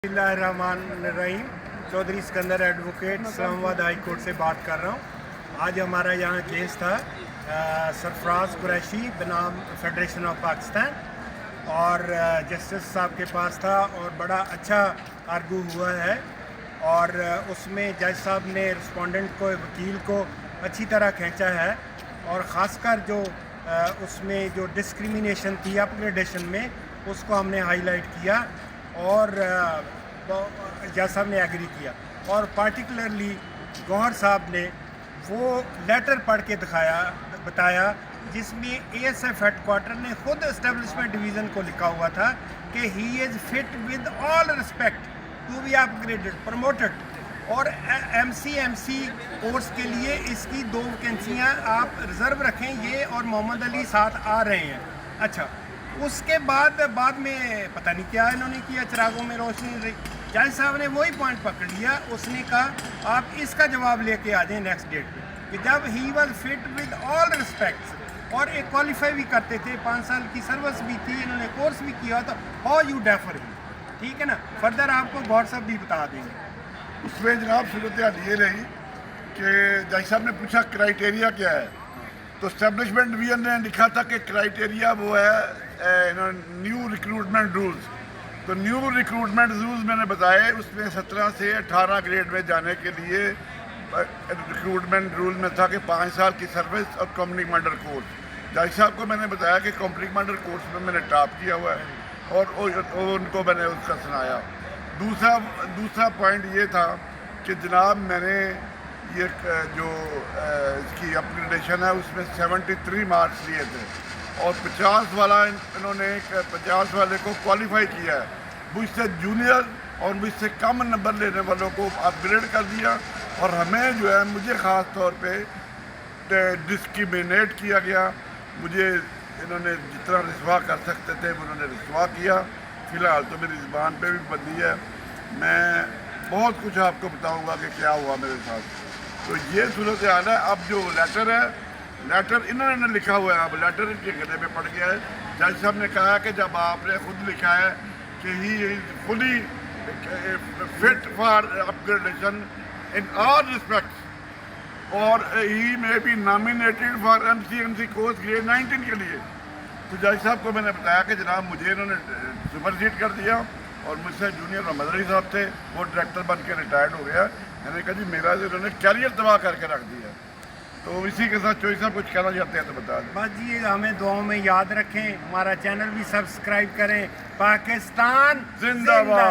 बिस्मिल्लाहिर्रहमानिर्रहीम। Chaudhry Sikandar advocate Islamabad high court से बात कर रहा हूँ। आज हमारा यहाँ केस था सरफराज कुरैशी बनाम फेडरेशन ऑफ पाकिस्तान, और जस्टिस साहब के पास था और बड़ा अच्छा आर्गू हुआ है। और उसमें जज साहब ने रिस्पोंडेंट को, वकील को अच्छी तरह खींचा है, और ख़ासकर जो उसमें जो डिस्क्रिमिनेशन थी अपग्रेडेशन में, उसको हमने हाईलाइट किया और जज साहब ने एग्री किया। और पार्टिकुलरली गौहर साहब ने वो लेटर पढ़ के बताया जिसमें एएसएफ हेडक्वार्टर ने खुद एस्टेब्लिशमेंट डिवीज़न को लिखा हुआ था कि he is fit with all respect to be upgraded promoted. और एमसी कोर्स के लिए इसकी 2 वैकेंसियाँ आप रिज़र्व रखें, ये और मोहम्मद अली साथ आ रहे हैं। अच्छा, उसके बाद में पता नहीं क्या इन्होंने किया, चिरागों में रोशनी रही। जज साहब ने वही पॉइंट पकड़ लिया, उसने कहा आप इसका जवाब लेके आ जाएं नेक्स्ट डेट पे, कि जब he was fit with all respects और एक क्वालिफाई भी करते थे, 5 साल की सर्विस भी थी, इन्होंने कोर्स भी किया, तो हाउ यू डेफर ही, ठीक है ना। फर्दर आपको गौर साहब भी बता देंगे। उसमें जनाब सूरत हाल ये रही कि जज साहब ने पूछा क्राइटेरिया क्या है, तो एस्टेब्लिशमेंट डिवीजन ने लिखा था कि क्राइटेरिया वो है न्यू रिक्रूटमेंट रूल्स। तो न्यू रिक्रूटमेंट रूल्स मैंने बताए, उसमें 17 से 18 ग्रेड में जाने के लिए रिक्रूटमेंट रूल में था कि 5 साल की सर्विस और कंपनी कमांडर कोर्स। जज साहब को मैंने बताया कि कंपनी कमांडर कोर्स में मैंने टॉप किया हुआ है, और उनको मैंने उसका सुनाया। दूसरा पॉइंट ये था कि जनाब मैंने ये जो इसकी अपग्रेडेशन है उसमें 73 मार्क्स लिए थे, और 50 वाला इन्होंने 50 वाले को क्वालिफाई किया है। मुझसे जूनियर और मुझसे कम नंबर लेने वालों को अपग्रेड कर दिया, और हमें जो है मुझे ख़ास तौर पे डिस्क्रिमिनेट किया गया। मुझे इन्होंने जितना रिस्वा कर सकते थे उन्होंने रिस्वा किया। फ़िलहाल तो मेरी ज़बान पे भी बंदी है, मैं बहुत कुछ आपको बताऊंगा कि क्या हुआ मेरे साथ। तो ये सूरत हाल है। अब जो लेटर है, लेटर इन्होंने लिखा हुआ है, अब लेटर इनके गले में पड़ गया है। जज साहब ने कहा कि जब आपने खुद लिखा है कि he is fully fit for upgradation in all respects, और he may be nominated for MC course grade 19 के लिए, तो जज साहब को मैंने बताया कि जनाब मुझे इन्होंने सुपरसीड कर दिया, और मुझसे जूनियर मोहम्मद अली साहब थे, वो डायरेक्टर बन के रिटायर्ड हो गया। मैंने कहा जी मेरा जो इन्होंने कैरियर तबाह करके रख दिया। तो इसी के साथ चोई साहब कुछ कहना चाहते हैं तो बता दें। बस जी, हमें दुआओं में याद रखें, हमारा चैनल भी सब्सक्राइब करें। पाकिस्तान जिंदाबाद।